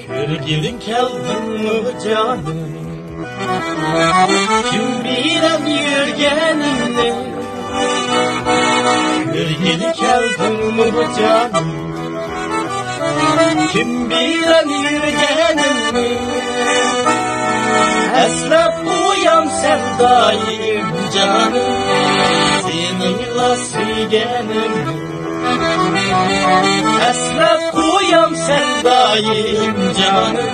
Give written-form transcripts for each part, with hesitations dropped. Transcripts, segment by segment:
Kürgülün keldin canım, kim bilen yürgenini. Kürgülün keldin canım, kim bilen yürgenini. Eslep uyan sevdayım canım, seninle sürgenim. Eslep uyan sevdayım canım,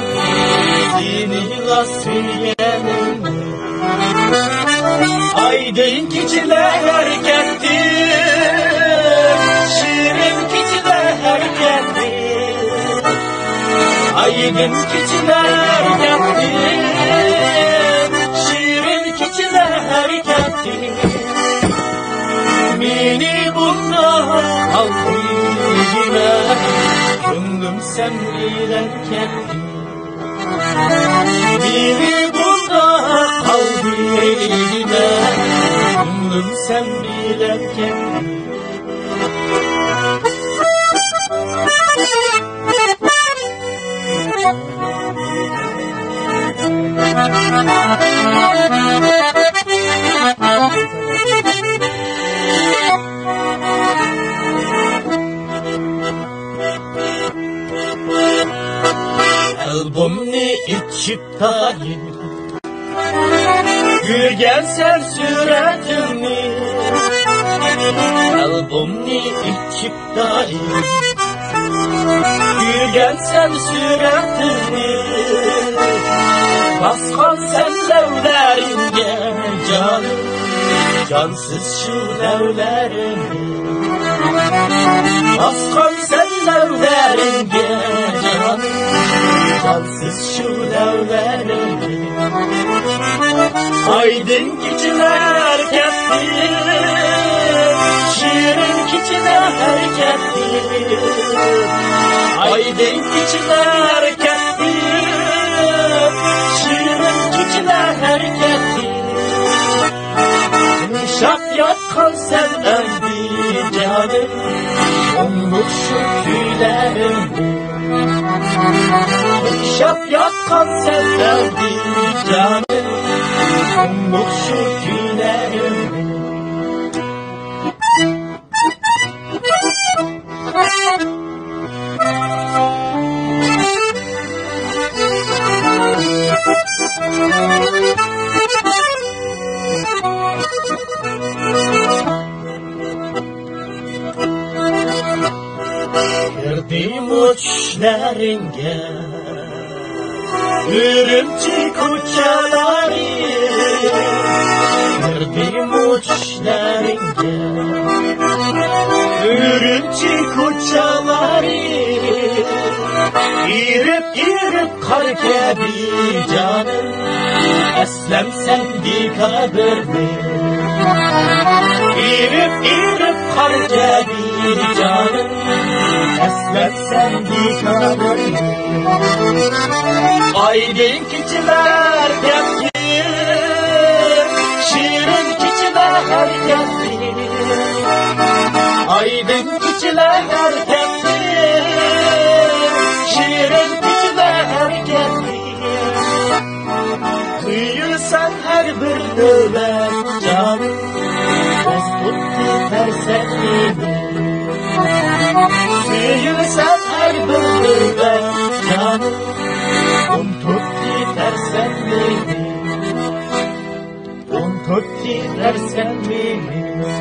seninle sürgenim. Aydın keçiler gitti, şirin keçiler gitti. Aydın keçiler gitti, şirin keçiler gitti. Beni bundan aldı yine, gönlüm sen bilen kendi. Beni bundan aldı yine, gönlüm sen bilen kendi. Albümünü içip dayım, gülgensen suratını. Albümünü içip dayım, gülgensen suratını. Baskan sen levlerimge canım, cansız şu levlerimi. Baskan sen levlerimge canım, cansız şu levlerimi. Aydın keçiler gitti, şirin keçiler gitti. Aydın keçiler gitti, şirin keçiler gitti. Yumuşak yatkan sen öldü canım, onluk şu tüylerim. Yumuşak yatkan sen öldü canım, onluk şu tüylerim. Girdim uçlarınga, ürümçi kucaları. Girdim uçlarınga, ürümçi kucaları. İrip irip kar gibi canım, eslem sen bir kabirde. İrip irip kar gibi canım, eslem sen bir kabirde. Aydın keçiler gitti, şirin keçiler gitti. Aydın keçiler gitti, şirin keçiler gitti. Duyursan her bir nöbet canım, dost tuttu tersenliğini. Duyursan her bir nöbet canım, unuttu tersenliğini. Unuttu tersenliğini.